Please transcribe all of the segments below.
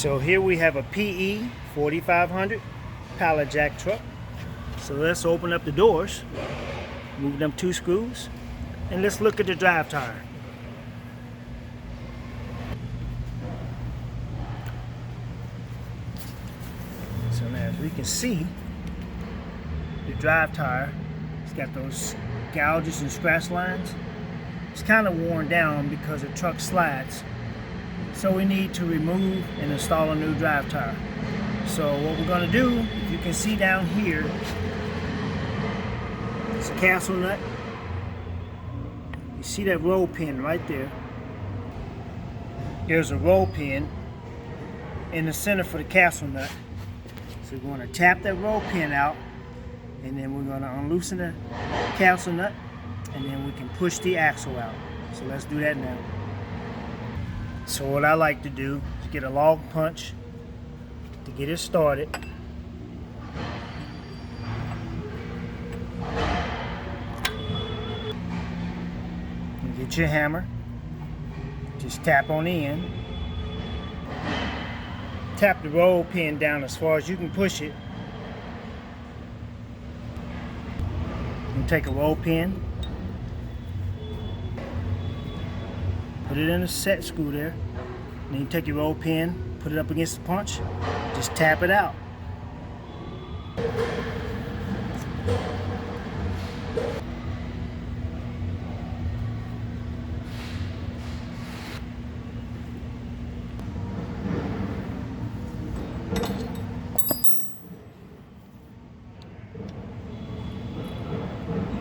So here we have a PE 4500 pallet jack truck. So let's open up the doors, move them 2 screws, and let's look at the drive tire. So now as we can see, the drive tire, it's got those gouges and scratch lines. It's kind of worn down because the truck slides. So we need to remove and install a new drive tire. So what we're going to do, if you can see down here, it's a castle nut. You see that roll pin right there. There's a roll pin in the center for the castle nut. So we're going to tap that roll pin out, and then we're going to unloosen the castle nut, and then we can push the axle out. So let's do that now. So what I like to do is get a log punch to get it started. And get your hammer. Just tap on the end. Tap the roll pin down as far as you can push it. And take a roll pin. Put it in a set screw there. Then you take your roll pin, put it up against the punch, just tap it out.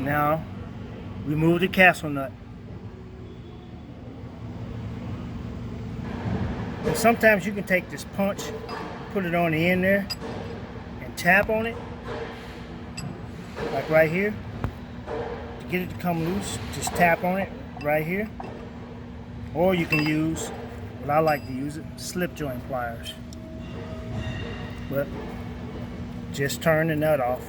Now, remove the castle nut. And sometimes you can take this punch, put it on the end there, and tap on it, like right here. To get it to come loose, just tap on it right here. Or you can use, what I like to use, slip joint pliers. But just turn the nut off.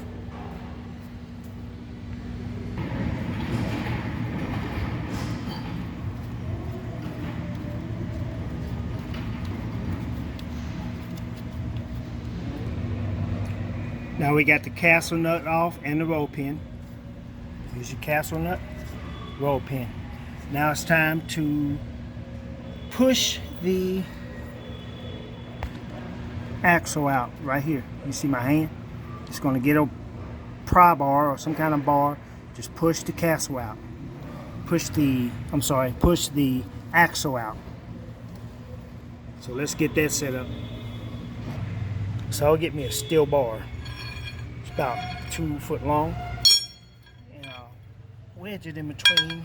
Now we got the castle nut off and the roll pin. Here's your castle nut, roll pin. Now it's time to push the axle out right here. You see my hand? It's going to get a pry bar or some kind of bar. Just push the castle out. Push the axle out. So let's get that set up. So I'll get me a steel bar. About 2 foot long, and I'll wedge it in between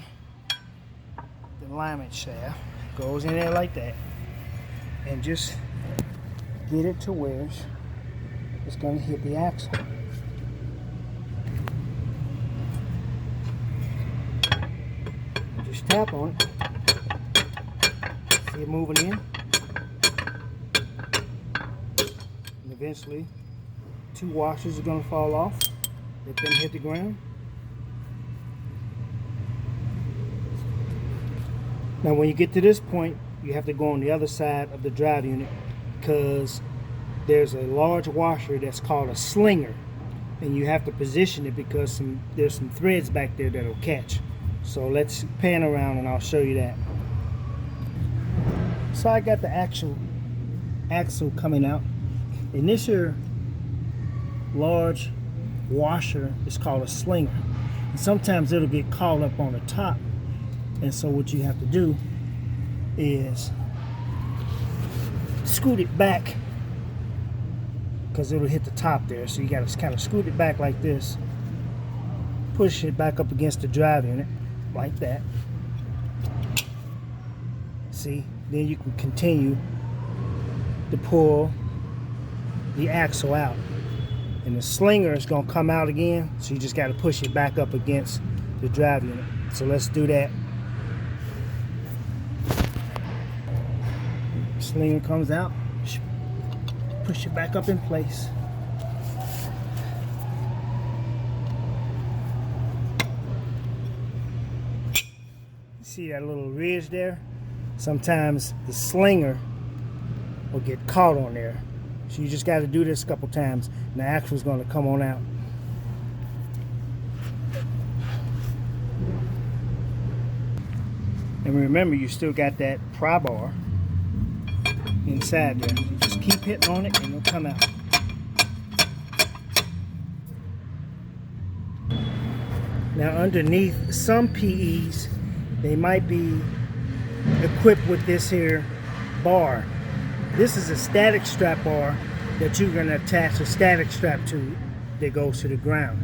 the alignment shaft. Goes in there like that, and just get it to where it's going to hit the axle. Just tap on it. See it moving in, and eventually 2 washers are going to fall off. Let them hit the ground. Now when you get to this point, you have to go on the other side of the drive unit because there's a large washer that's called a slinger, and you have to position it because there's some threads back there that'll catch. So let's pan around and I'll show you that. So I got the axle coming out, and this here large washer is called a slinger, and sometimes it'll get caught up on the top, and so what you have to do is scoot it back because it'll hit the top there. So you got to kind of scoot it back like this, push it back up against the drive unit like that. See, then you can continue to pull the axle out. And the slinger is going to come out again, so you just got to push it back up against the drive unit. So let's do that. Slinger comes out, push it back up in place. See that little ridge there? Sometimes the slinger or get caught on there. So you just got to do this a couple times, and the axle is going to come on out. And remember, you still got that pry bar inside there. You just keep hitting on it and it'll come out. Now underneath some PEs, they might be equipped with this here bar. This is a static strap bar that you're going to attach a static strap to that goes to the ground.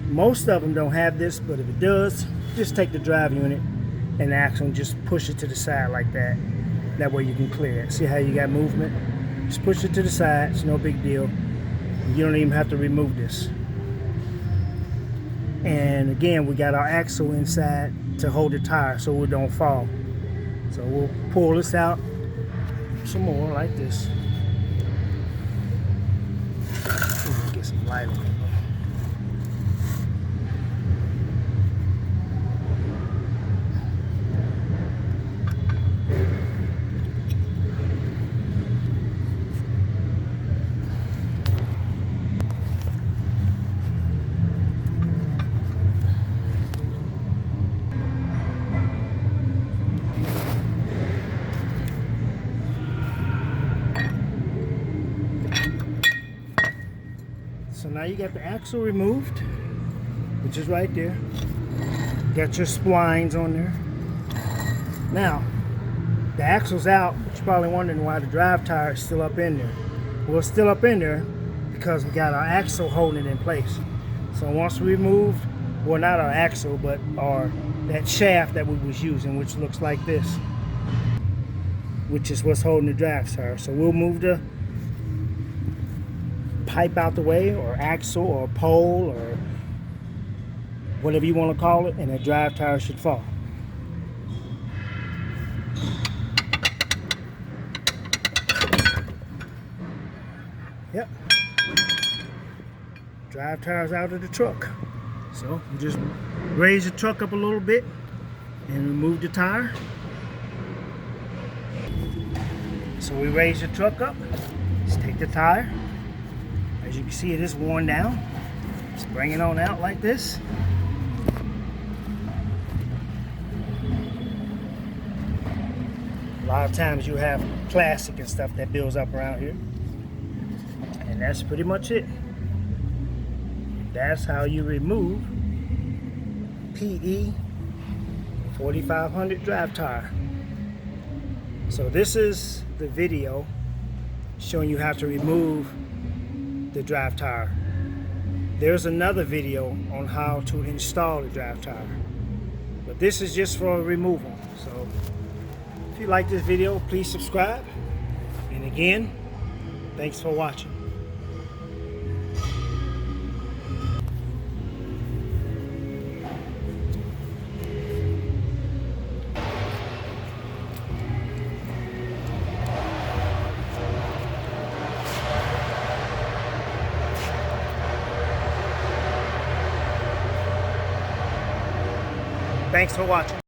Most of them don't have this, but if it does, just take the drive unit and the axle and just push it to the side like that. That way you can clear it. See how you got movement? Just push it to the side, it's no big deal. You don't even have to remove this. And again, we got our axle inside to hold the tire so it don't fall. So we'll pull this out some more like this. Get some light on it. So now you got the axle removed, which is right there. Got your splines on there. Now, the axle's out, but you're probably wondering why the drive tire is still up in there. Well, it's still up in there because we got our axle holding it in place. So once we remove, well, not our axle, but that shaft that we was using, which looks like this, which is what's holding the drive tire. So we'll move the pipe out the way, or axle, or pole, or whatever you want to call it, and the drive tire should fall. Yep. Drive tire's out of the truck. So you just raise the truck up a little bit and remove the tire. So we raise the truck up. Let's take the tire. As you can see, it is worn down. Just bring it on out like this. A lot of times you have plastic and stuff that builds up around here. And that's pretty much it. That's how you remove PE 4500 drive tire. So this is the video showing you how to remove the drive tire. There's another video on how to install the drive tire, but this is just for removal. So if you like this video, please subscribe, and again, thanks for watching. Thanks for watching.